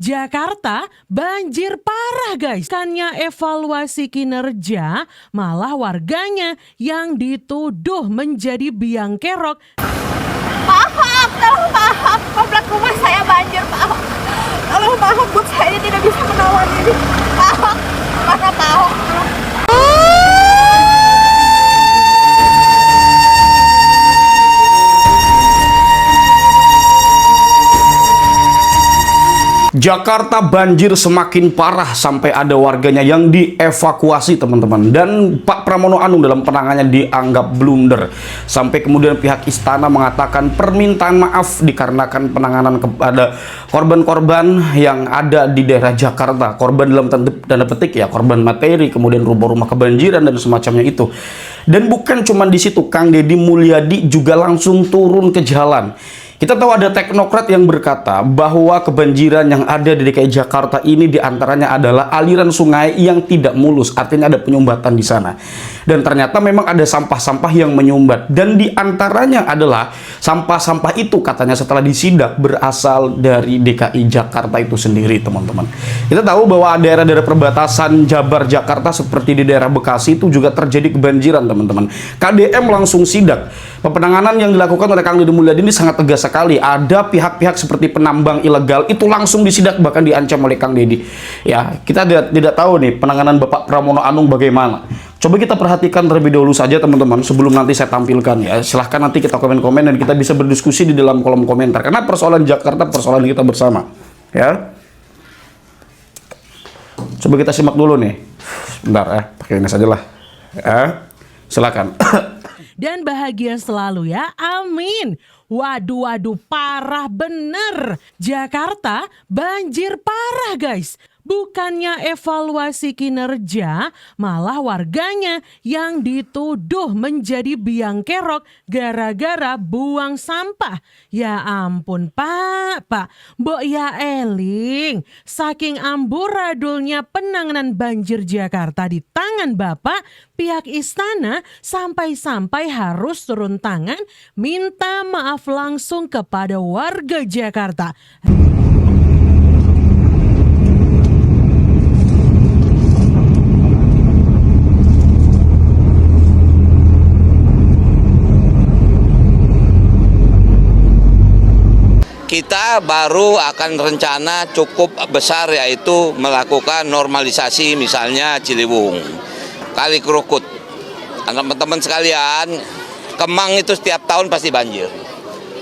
Jakarta banjir parah guys. Kannya evaluasi kinerja, malah warganya yang dituduh menjadi biang kerok. Maaf, tolong maaf, komplek rumah saya banjir, maaf. Tolong maaf, Bu, saya tidak bisa menawan ini. Maaf, mana tahu. Jakarta banjir semakin parah sampai ada warganya yang dievakuasi, teman-teman. Dan Pak Pramono Anung dalam penanganannya dianggap blunder. Sampai kemudian pihak istana mengatakan permintaan maaf dikarenakan penanganan kepada korban-korban yang ada di daerah Jakarta. Korban dalam tanda petik ya, korban materi, kemudian rumah-rumah kebanjiran dan semacamnya itu. Dan bukan cuma di situ, Kang Deddy Mulyadi juga langsung turun ke jalan. Kita tahu ada teknokrat yang berkata bahwa kebanjiran yang ada di DKI Jakarta ini diantaranya adalah aliran sungai yang tidak mulus, artinya ada penyumbatan di sana. Dan ternyata memang ada sampah-sampah yang menyumbat, dan diantaranya adalah sampah-sampah itu katanya setelah disidak berasal dari DKI Jakarta itu sendiri, teman-teman. Kita tahu bahwa daerah-daerah perbatasan Jabar Jakarta seperti di daerah Bekasi itu juga terjadi kebanjiran, teman-teman. KDM langsung sidak. Penanganan yang dilakukan oleh Kang Deddy Mulyadi ini sangat tegas sekali. Ada pihak-pihak seperti penambang ilegal itu langsung disidak, bahkan diancam oleh Kang Deddy. Ya, kita tidak tahu nih penanganan Bapak Pramono Anung bagaimana. Coba kita perhatikan terlebih dahulu saja, teman-teman, sebelum nanti saya tampilkan ya. Silahkan nanti kita komen-komen dan kita bisa berdiskusi di dalam kolom komentar. Karena persoalan Jakarta persoalan kita bersama. Ya. Coba kita simak dulu nih. Bentar ya, pakai ini saja lah. Ya. Silakan. Dan bahagia selalu ya, amin. Waduh, parah bener. Jakarta banjir parah guys. Bukannya evaluasi kinerja, malah warganya yang dituduh menjadi biang kerok gara-gara buang sampah. Ya ampun Pak, Mbok ya eling, saking amburadulnya penanganan banjir Jakarta di tangan Bapak, pihak istana sampai-sampai harus turun tangan minta maaf langsung kepada warga Jakarta. Kita baru akan rencana cukup besar, yaitu melakukan normalisasi misalnya Ciliwung, Kali Kerukut. Teman-teman sekalian, Kemang itu setiap tahun pasti banjir.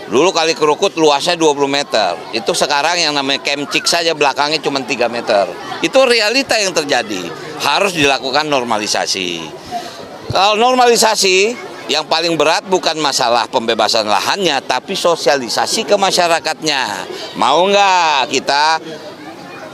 Dulu Kali Kerukut luasnya 20 meter. Itu sekarang yang namanya Kemcik saja belakangnya cuma 3 meter. Itu realita yang terjadi. Harus dilakukan normalisasi. Kalau normalisasi, yang paling berat bukan masalah pembebasan lahannya, tapi sosialisasi ke masyarakatnya. Mau nggak kita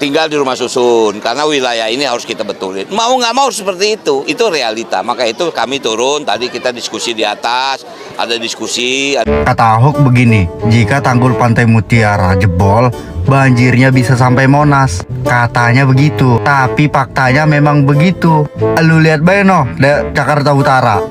tinggal di rumah susun, karena wilayah ini harus kita betulin. Mau nggak mau seperti itu realita. Maka itu kami turun, tadi kita diskusi di atas, ada diskusi. Kata Ahok begini, jika tanggul Pantai Mutiara jebol, banjirnya bisa sampai Monas. Katanya begitu, tapi faktanya memang begitu. Lu lihat Beno, Jakarta Utara,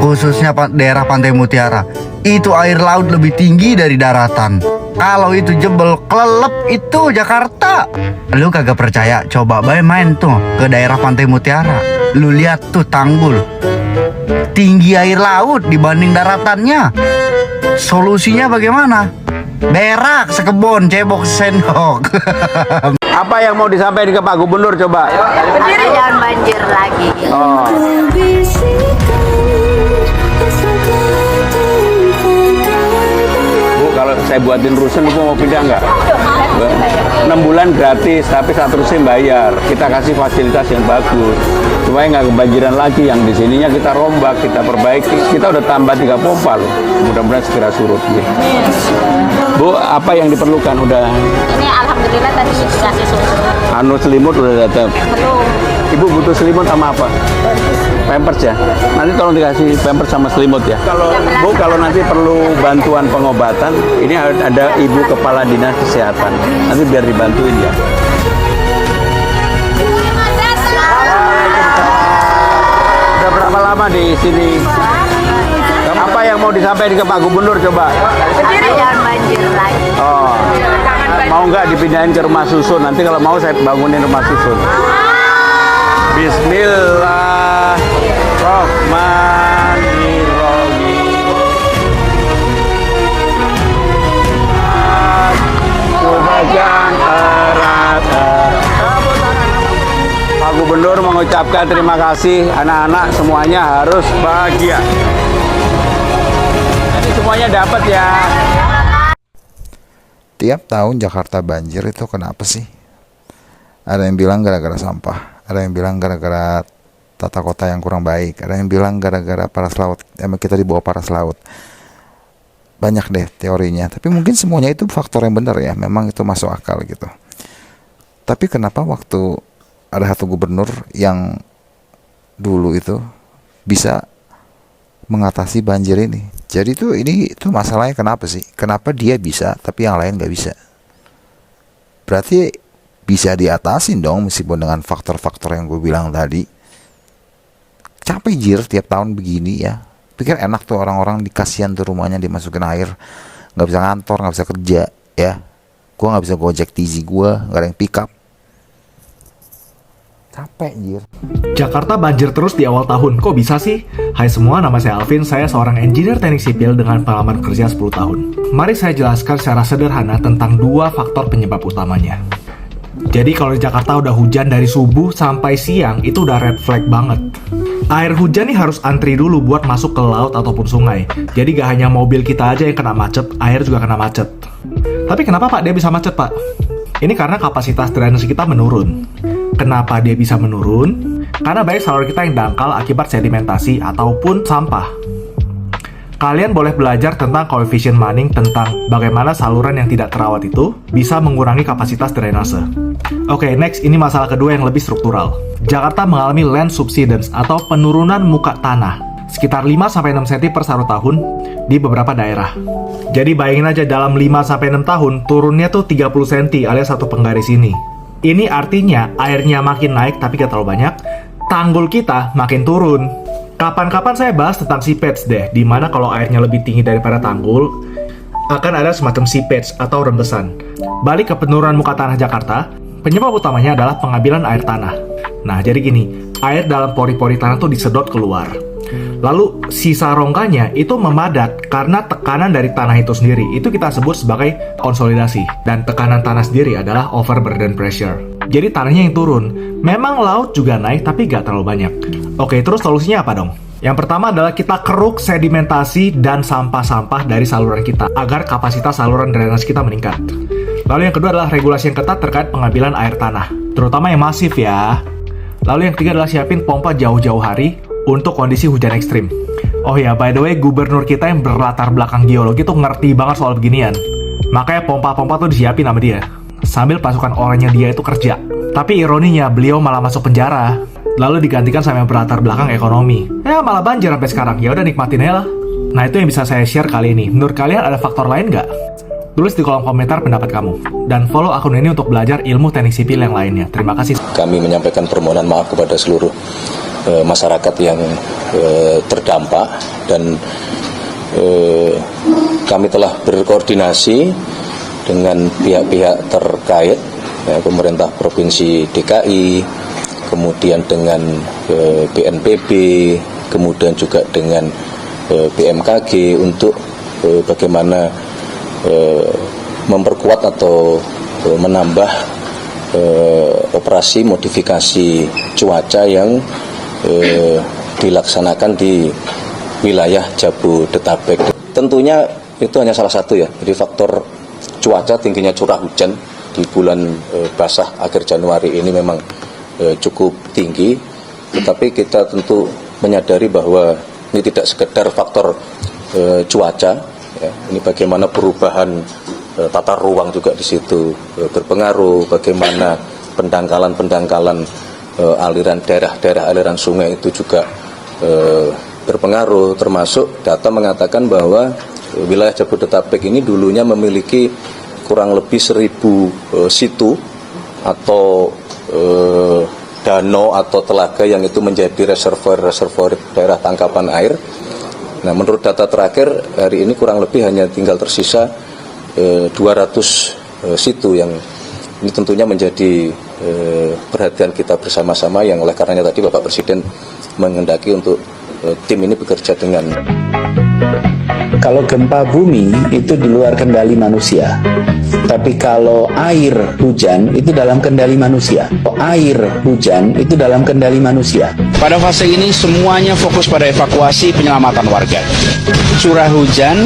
khususnya daerah Pantai Mutiara, itu air laut lebih tinggi dari daratan. Kalau itu jebol, kelelep itu Jakarta. Lu kagak percaya? Coba main tuh ke daerah Pantai Mutiara. Lu lihat tuh tanggul, tinggi air laut dibanding daratannya. Solusinya bagaimana? Berak sekebon, cebok sendok. Apa yang mau disampaikan ke Pak Gubernur coba? Berdiri jangan banjir lagi. Oh. Bu, kalau saya buatin rusun, Ibu mau pindah nggak? 6 bulan gratis, tapi 1 rusun bayar. Kita kasih fasilitas yang bagus, supaya nggak kebanjiran lagi. Yang di sininya kita rombak, kita perbaiki. Kita udah tambah 3 pompa loh. Mudah-mudahan segera surut. Ya. Bu, apa yang diperlukan? Udah? Ini alhamdulillah tadi dikasih susu. Anu selimut udah datang. Belum. Ibu butuh selimut sama apa? Pampers ya? Nanti tolong dikasih pampers sama selimut ya. Kalau nanti perlu bantuan pengobatan, ini ada Ibu Kepala Dinas Kesehatan. Nanti biar dibantuin ya. Udah berapa lama di sini? Apa yang mau disampaikan ke Pak Gubernur coba? Berdiri jangan banjir lagi. Oh. Mau nggak dipindahin ke rumah susun? Nanti kalau mau saya bangunin rumah susun. Bismillahirrahmanirrahim. Aku pegang erat-erat. Pak Gubernur mengucapkan terima kasih, anak-anak semuanya harus bahagia. Jadi semuanya dapat ya. Tiap tahun Jakarta banjir itu kenapa sih? Ada yang bilang gara-gara sampah, ada yang bilang gara-gara tata kota yang kurang baik, ada yang bilang gara-gara paras laut, emang kita di bawah paras laut. Banyak deh teorinya, tapi mungkin semuanya itu faktor yang benar ya, memang itu masuk akal gitu. Tapi kenapa waktu ada satu gubernur yang dulu itu bisa mengatasi banjir ini? Jadi itu masalahnya kenapa sih? Kenapa dia bisa tapi yang lain nggak bisa? Berarti bisa diatasin dong meskipun dengan faktor-faktor yang gue bilang tadi. Capek jir tiap tahun begini ya. Pikir enak tuh orang-orang dikasihan tuh rumahnya dimasukin air, nggak bisa ngantor, nggak bisa kerja ya. Gue nggak bisa gojek tizi gue, nggak ada yang pick up. Capek jir. Jakarta banjir terus di awal tahun, kok bisa sih? Hai semua, nama saya Alvin, saya seorang engineer teknik sipil dengan pengalaman kerja 10 tahun. Mari saya jelaskan secara sederhana tentang dua faktor penyebab utamanya. Jadi kalau di Jakarta udah hujan dari subuh sampai siang, itu udah red flag banget. Air hujan nih harus antri dulu buat masuk ke laut ataupun sungai. Jadi gak hanya mobil kita aja yang kena macet, air juga kena macet. Tapi kenapa Pak dia bisa macet Pak? Ini karena kapasitas drainase kita menurun. Kenapa dia bisa menurun? Karena banyak saluran kita yang dangkal akibat sedimentasi ataupun sampah. Kalian boleh belajar tentang koefisien Manning tentang bagaimana saluran yang tidak terawat itu bisa mengurangi kapasitas drainase. Oke, next, ini masalah kedua yang lebih struktural. Jakarta mengalami land subsidence atau penurunan muka tanah sekitar 5-6 cm per 1 tahun di beberapa daerah. Jadi bayangin aja dalam 5-6 tahun turunnya tuh 30 cm alias 1 penggaris ini. Ini artinya airnya makin naik tapi gak terlalu banyak, tanggul kita makin turun. Kapan-kapan saya bahas tentang seepage deh, dimana kalau airnya lebih tinggi daripada tanggul, akan ada semacam seepage atau rembesan. Balik ke penurunan muka tanah Jakarta, penyebab utamanya adalah pengambilan air tanah. Nah, jadi gini, air dalam pori-pori tanah tuh disedot keluar. Lalu sisa rongkanya itu memadat karena tekanan dari tanah itu sendiri. Itu kita sebut sebagai konsolidasi. Dan tekanan tanah sendiri adalah overburden pressure. Jadi tanahnya yang turun. Memang laut juga naik tapi gak terlalu banyak. Oke, terus solusinya apa dong? Yang pertama adalah kita keruk sedimentasi dan sampah-sampah dari saluran kita agar kapasitas saluran drainase kita meningkat. Lalu yang kedua adalah regulasi yang ketat terkait pengambilan air tanah, terutama yang masif ya. Lalu yang ketiga adalah siapin pompa jauh-jauh hari untuk kondisi hujan ekstrim. Oh ya, by the way, gubernur kita yang berlatar belakang geologi tuh ngerti banget soal beginian. Makanya pompa-pompa tuh disiapin sama dia, sambil pasukan orangnya dia itu kerja. Tapi ironinya, beliau malah masuk penjara, lalu digantikan sama yang berlatar belakang ekonomi. Ya malah banjir sampai sekarang, ya udah nikmatin aja lah. Nah itu yang bisa saya share kali ini. Menurut kalian ada faktor lain nggak? Tulis di kolom komentar pendapat kamu. Dan follow akun ini untuk belajar ilmu teknik sipil yang lainnya. Terima kasih. Kami menyampaikan permohonan maaf kepada seluruh masyarakat yang terdampak. Dan kami telah berkoordinasi dengan pihak-pihak terkait, ya, pemerintah Provinsi DKI, kemudian dengan BNPB, kemudian juga dengan BMKG untuk bagaimana memperkuat atau menambah operasi modifikasi cuaca yang dilaksanakan di wilayah Jabodetabek. Tentunya itu hanya salah satu ya, jadi faktor cuaca, tingginya curah hujan di bulan basah akhir Januari ini memang cukup tinggi, tetapi kita tentu menyadari bahwa ini tidak sekedar faktor cuaca. Ya, ini bagaimana perubahan tata ruang juga di situ berpengaruh, bagaimana pendangkalan aliran daerah aliran sungai itu juga berpengaruh, termasuk data mengatakan bahwa wilayah Jabodetabek ini dulunya memiliki kurang lebih 1.000 situ atau danau atau telaga yang itu menjadi reservoir daerah tangkapan air. Nah, menurut data terakhir hari ini kurang lebih hanya tinggal tersisa 200 situ yang ini tentunya menjadi perhatian kita bersama-sama yang oleh karenanya tadi Bapak Presiden menghendaki untuk tim ini bekerja dengan. Kalau gempa bumi itu di luar kendali manusia, tapi kalau air hujan itu dalam kendali manusia. Air hujan itu dalam kendali manusia. Pada fase ini semuanya fokus pada evakuasi penyelamatan warga. Curah hujan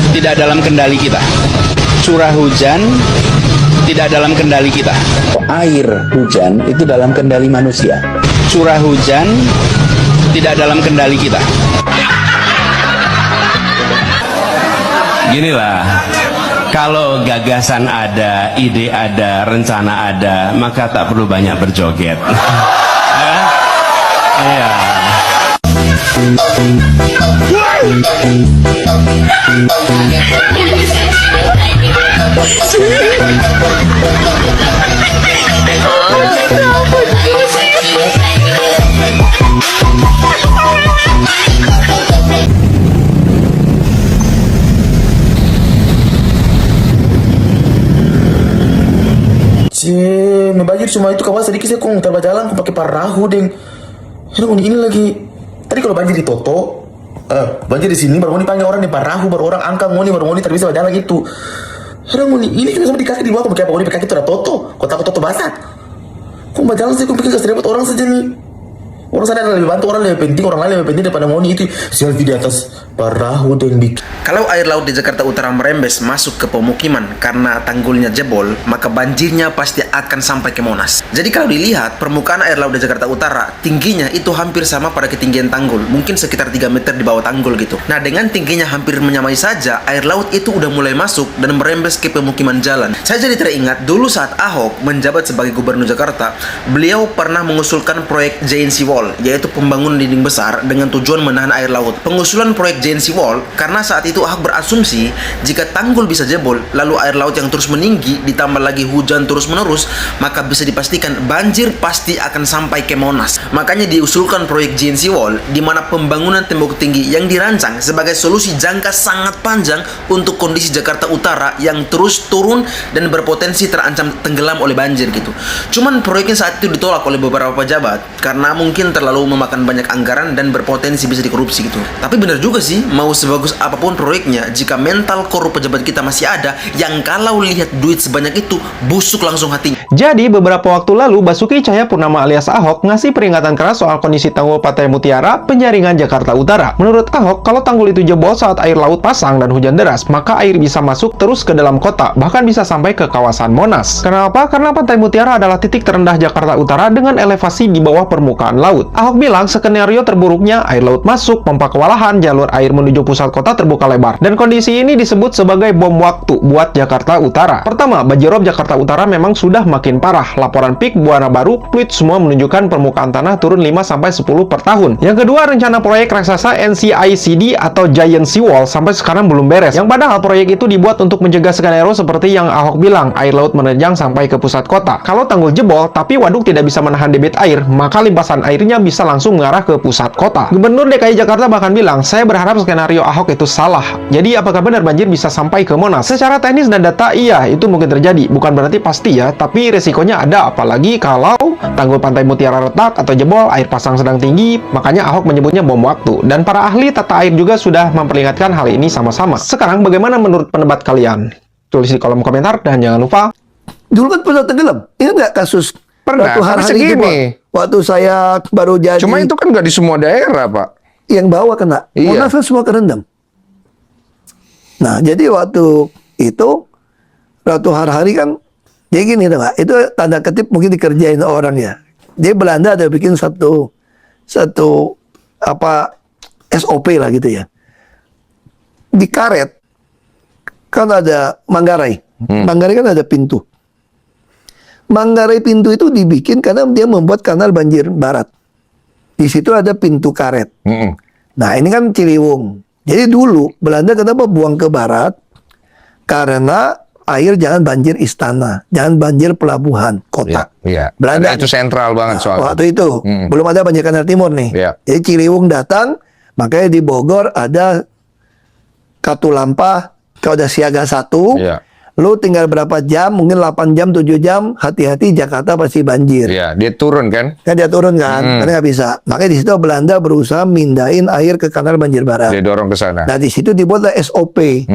tidak dalam kendali kita. Curah hujan tidak dalam kendali kita. Air hujan itu dalam kendali manusia. Curah hujan tidak dalam kendali kita. Ginilah, kalau gagasan ada, ide ada, rencana ada, maka tak perlu banyak berjoget. Iya. Banjir cuma itu kawan sedikit saya kong terbaca jalan aku pakai perahu deng. Ini lagi. Tadi kalau banjir di Toto, banjir di sini baru ini panggil orang di perahu, baru orang angkat ngoni baru ngoni terbisa berjalan gitu. Ini juga sama di kaki di bawah, pakai apa ngoni pakai kaki itu ada Toto. Kau takut Toto basah? Kok berjalan sih? Kau pikir kasih dapat orang saja nih. Orang sana lebih bantu, orang lebih penting, orang lain lebih penting daripada ngoni itu selfie di atas perahu deng. Kalau air laut di Jakarta Utara merembes masuk ke pemukiman karena tanggulnya jebol, maka banjirnya pasti akan sampai ke Monas. Jadi kalau dilihat, permukaan air laut di Jakarta Utara tingginya itu hampir sama pada ketinggian tanggul, mungkin sekitar 3 meter di bawah tanggul gitu. Nah, dengan tingginya hampir menyamai saja, air laut itu udah mulai masuk dan merembes ke pemukiman jalan. Saya jadi teringat dulu saat Ahok menjabat sebagai gubernur Jakarta, beliau pernah mengusulkan proyek JNC Wall, yaitu pembangunan dinding besar dengan tujuan menahan air laut. Pengusulan proyek JNC Wall karena saat itu Ahok berasumsi jika tanggul bisa jebol, lalu air laut yang terus meninggi ditambah lagi hujan terus menerus, maka bisa dipastikan banjir pasti akan sampai ke Monas. Makanya diusulkan proyek JNC Wall, di mana pembangunan tembok tinggi yang dirancang sebagai solusi jangka sangat panjang untuk kondisi Jakarta Utara yang terus turun dan berpotensi terancam tenggelam oleh banjir gitu. Cuman proyeknya saat itu ditolak oleh beberapa pejabat karena mungkin terlalu memakan banyak anggaran dan berpotensi bisa dikorupsi gitu. Tapi benar juga sih, mau sebagus apapun proyeknya, jika mental korup pejabat kita masih ada, yang kalau lihat duit sebanyak itu busuk langsung hatinya. Jadi beberapa waktu lalu Basuki Cahayapurnama alias Ahok ngasih peringatan keras soal kondisi tanggul Pantai Mutiara, Penjaringan, Jakarta Utara. Menurut Ahok, kalau tanggul itu jebol saat air laut pasang dan hujan deras, maka air bisa masuk terus ke dalam kota, bahkan bisa sampai ke kawasan Monas. Kenapa? Karena Pantai Mutiara adalah titik terendah Jakarta Utara dengan elevasi di bawah permukaan laut. Ahok bilang skenario terburuknya air laut masuk, pompa kewalahan, jalur air menuju pusat kota terbuka lebar. Dan kondisi ini disebut sebagai bom waktu buat Jakarta Utara. Pertama, banjirop Jakarta Utara memang sudah makin parah. Laporan PIK, Buana Baru, tweet semua menunjukkan permukaan tanah turun 5-10 per tahun. Yang kedua, rencana proyek raksasa NCICD atau Giant Seawall sampai sekarang belum beres. Yang padahal proyek itu dibuat untuk mencegah skenario seperti yang Ahok bilang, air laut menerjang sampai ke pusat kota. Kalau tanggul jebol, tapi waduk tidak bisa menahan debit air, maka limpasan airnya bisa langsung mengarah ke pusat kota. Gubernur DKI Jakarta bahkan bilang, saya berharap skenario Ahok itu salah. Jadi apakah benar banjir bisa sampai ke Monas? Secara teknis dan data, iya, itu mungkin terjadi. Bukan berarti pasti ya, tapi resikonya ada, apalagi kalau tanggul Pantai Mutiara retak atau jebol, air pasang sedang tinggi, makanya Ahok menyebutnya bom waktu. Dan para ahli tata air juga sudah memperingatkan hal ini sama-sama. Sekarang bagaimana menurut pendapat kalian? Tulis di kolom komentar dan jangan lupa. Dulu kan pernah tenggelam. Ingat nggak kasus pernah hari itu, waktu saya baru jadi. Cuma itu kan nggak di semua daerah, Pak. Yang bawah kena. Iya. Monas kan semua kerendam. Nah, jadi waktu itu, waktu hari-hari kan, jadi gini, Pak, itu tanda ketip mungkin dikerjain orang ya. Jadi Belanda ada bikin satu SOP lah gitu ya. Di karet kan ada Manggarai. Manggarai kan ada pintu. Manggarai pintu itu dibikin karena dia membuat kanal banjir barat. Di situ ada pintu karet. Nah, ini kan Ciliwung. Jadi dulu Belanda kenapa buang ke barat? Karena air jangan banjir istana, jangan banjir pelabuhan kota. Iya. Belanda itu sentral banget soal waktu itu. Belum ada banjir kanal timur nih. Iya. Jadi Ciliwung datang, makanya di Bogor ada Katulampa, kalau ada siaga 1, Lu tinggal berapa jam, mungkin 8 jam, 7 jam, hati-hati Jakarta pasti banjir. Iya, dia turun kan? Kan dia turun kan, karena nggak bisa. Makanya di situ Belanda berusaha mindahin air ke kanal banjir barat. Dia dorong ke sana. Nah di situ dibuatlah SOP.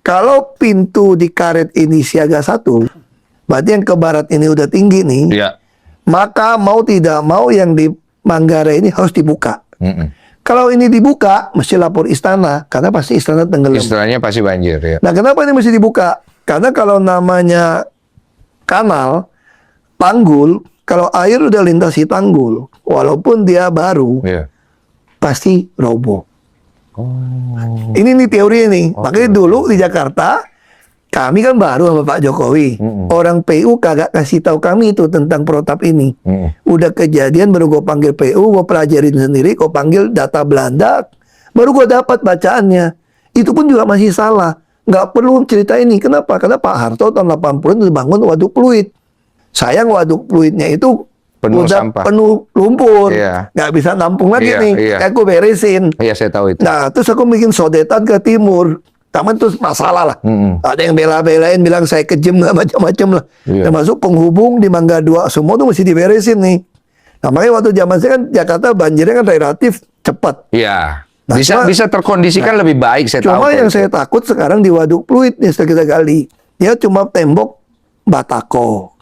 Kalau pintu di karet ini siaga 1, berarti yang ke barat ini udah tinggi nih. Iya. Maka mau tidak mau yang di Manggarai ini harus dibuka. Kalau ini dibuka, mesti lapor istana, karena pasti istana tenggelam. Istilahnya pasti banjir ya. Nah, kenapa ini mesti dibuka? Karena kalau namanya kanal, tanggul, kalau air udah lintasi tanggul, walaupun dia baru, pasti roboh. Ini nih teori ini. Makanya dulu di Jakarta, kami kan baru sama Pak Jokowi. Orang PU kagak kasih tahu kami itu tentang protap ini. Udah kejadian baru gue panggil PU, gue pelajarin sendiri, gue panggil data Belanda, baru gue dapat bacaannya. Itu pun juga masih salah. Nggak perlu cerita ini. Kenapa? Karena Pak Harto tahun 80 itu bangun waduk fluid. Sayang waduk fluidnya itu Penuh udah sampah. penuh lumpur. Iya. Nggak bisa nampung lagi Iya, nih. iya. Aku beresin. Iya, saya tahu itu. Nah, terus aku bikin sodetan ke timur. Taman terus masalah lah. Ada yang bela-belain bilang saya kejem lah, macam-macam lah. Iya. Termasuk penghubung di Mangga 2 semua tuh mesti diberesin nih. Nah, makanya waktu zaman saya kan Jakarta banjirnya kan relatif cepat. Iya. Nah, Bisa terkondisikan lebih baik, saya tahu. Cuma yang saya takut sekarang di waduk fluid nih setelah kita gali. Dia cuma tembok batako.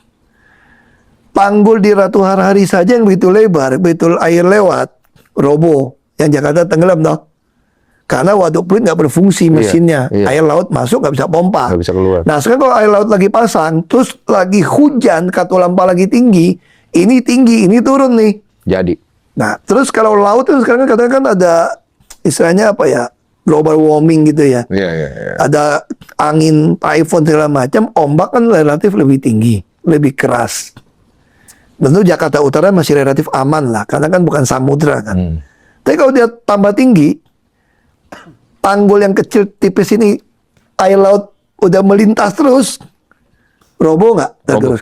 Tanggul di Ratu Harhari saja yang begitu lebar, begitu air lewat, roboh. Yang Jakarta tenggelam toh. Karena waduk fluid nggak berfungsi mesinnya. Air laut masuk nggak bisa pompa. Nggak bisa keluar. Nah sekarang kalau air laut lagi pasang, terus lagi hujan, katulampa lagi tinggi, ini turun nih. Jadi. Nah terus kalau laut itu sekarang katanya kan ada istilahnya apa ya, global warming gitu ya. Iya. Ada angin, typhoon segala macam, ombak kan relatif lebih tinggi, lebih keras. Tentu Jakarta Utara masih relatif aman lah, karena kan bukan samudra kan. Tapi kalau dia tambah tinggi, tanggul yang kecil tipis ini, air laut udah melintas terus, roboh nggak? Terus.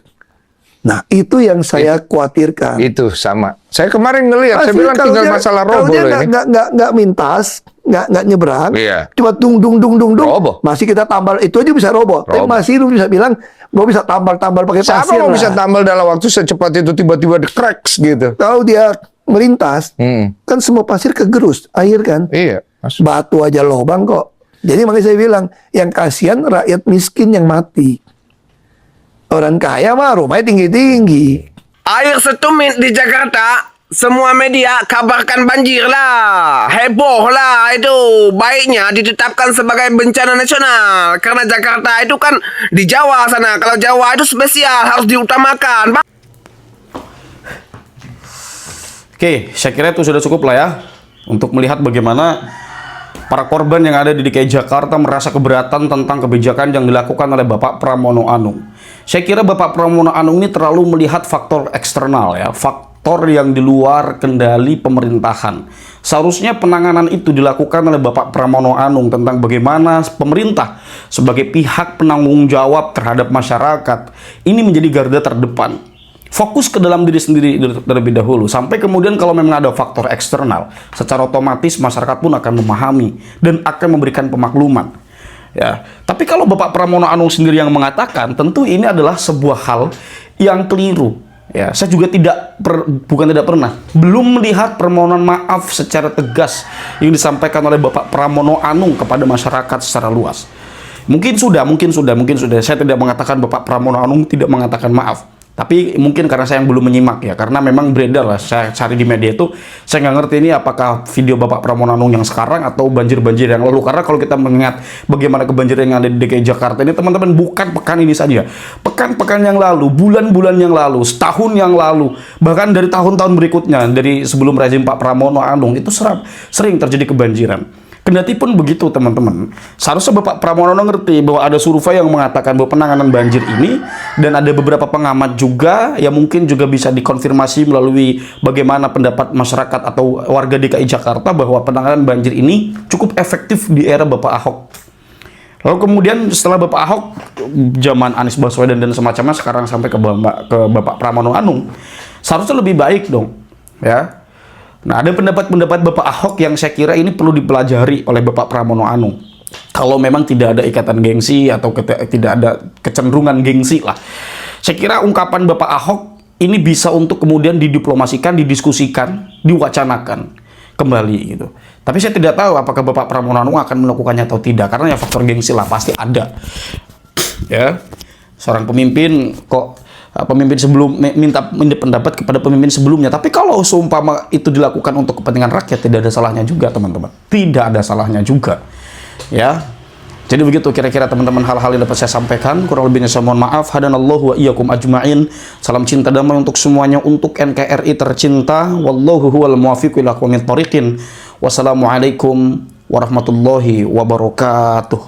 Nah itu yang saya khawatirkan. Itu sama. Saya kemarin ngelihat, saya Pasti bilang tinggal masalah roboh kalau dia loh ini. nggak mintas, nggak nyebrang, Iya. cuma dung, masih kita tambal, itu aja bisa roboh. Tapi masih lu bisa bilang, gua bisa tambal pakai pasir. Siapa mau lah. bisa tambal dalam waktu secepat itu tiba-tiba di cracks gitu? Kalau dia melintas, kan semua pasir kegerus, air kan? Iya. Batu aja lubang kok. Jadi makanya saya bilang, yang kasihan rakyat miskin yang mati. Orang kaya mah rumahnya tinggi-tinggi. Air setumit di Jakarta, semua media kabarkan banjir lah. Heboh lah itu. Baiknya ditetapkan sebagai bencana nasional. Karena Jakarta itu kan di Jawa sana. Kalau Jawa itu spesial, harus diutamakan. Oke, saya kira itu sudah cukup lah ya untuk melihat bagaimana para korban yang ada di DKI Jakarta merasa keberatan tentang kebijakan yang dilakukan oleh Bapak Pramono Anung. Saya kira Bapak Pramono Anung ini terlalu melihat faktor eksternal ya, faktor yang di luar kendali pemerintahan. Seharusnya penanganan itu dilakukan oleh Bapak Pramono Anung tentang bagaimana pemerintah sebagai pihak penanggung jawab terhadap masyarakat ini menjadi garda terdepan. Fokus ke dalam diri sendiri terlebih dahulu, sampai kemudian kalau memang ada faktor eksternal, secara otomatis masyarakat pun akan memahami dan akan memberikan pemakluman. Ya, tapi kalau Bapak Pramono Anung sendiri yang mengatakan, tentu ini adalah sebuah hal yang keliru. Ya, saya juga belum melihat permohonan maaf secara tegas yang disampaikan oleh Bapak Pramono Anung kepada masyarakat secara luas. Mungkin sudah. Saya tidak mengatakan Bapak Pramono Anung tidak mengatakan maaf. Tapi mungkin karena saya yang belum menyimak ya, karena memang beredar lah, saya cari di media itu, saya nggak ngerti ini apakah video Bapak Pramono Anung yang sekarang atau banjir-banjir yang lalu. Karena kalau kita mengingat bagaimana kebanjiran yang ada di DKI Jakarta ini, teman-teman, bukan pekan ini saja, pekan-pekan yang lalu, bulan-bulan yang lalu, setahun yang lalu, bahkan dari tahun-tahun berikutnya, dari sebelum rezim Pak Pramono Anung itu sering terjadi kebanjiran. Kendati pun begitu, teman-teman, seharusnya Bapak Pramono Anung ngerti bahwa ada survei yang mengatakan bahwa penanganan banjir ini, dan ada beberapa pengamat juga yang mungkin juga bisa dikonfirmasi melalui bagaimana pendapat masyarakat atau warga DKI Jakarta bahwa penanganan banjir ini cukup efektif di era Bapak Ahok. Lalu kemudian setelah Bapak Ahok, zaman Anies Baswedan dan semacamnya, sekarang sampai ke Bapak Pramono Anung, seharusnya lebih baik dong, ya. Nah, ada pendapat-pendapat Bapak Ahok yang saya kira ini perlu dipelajari oleh Bapak Pramono Anung. Kalau memang tidak ada ikatan gengsi atau tidak ada kecenderungan gengsi lah. Saya kira ungkapan Bapak Ahok ini bisa untuk kemudian didiplomasikan, didiskusikan, diwacanakan kembali gitu. Tapi saya tidak tahu apakah Bapak Pramono Anung akan melakukannya atau tidak, karena ya faktor gengsi lah pasti ada. Ya, seorang pemimpin kok pemimpin sebelum minta pendapat kepada pemimpin sebelumnya. Tapi kalau seumpama itu dilakukan untuk kepentingan rakyat, tidak ada salahnya juga, teman-teman. Tidak ada salahnya juga. Ya. Jadi begitu kira-kira teman-teman hal-hal yang dapat saya sampaikan. Kurang lebihnya saya mohon maaf. Hadanallahu wa iyyakum ajma'in. Salam cinta damai untuk semuanya, untuk NKRI tercinta. Wallahu huwal muwaffiq ila aqwamit thoriqin. Wassalamualaikum warahmatullahi wabarakatuh.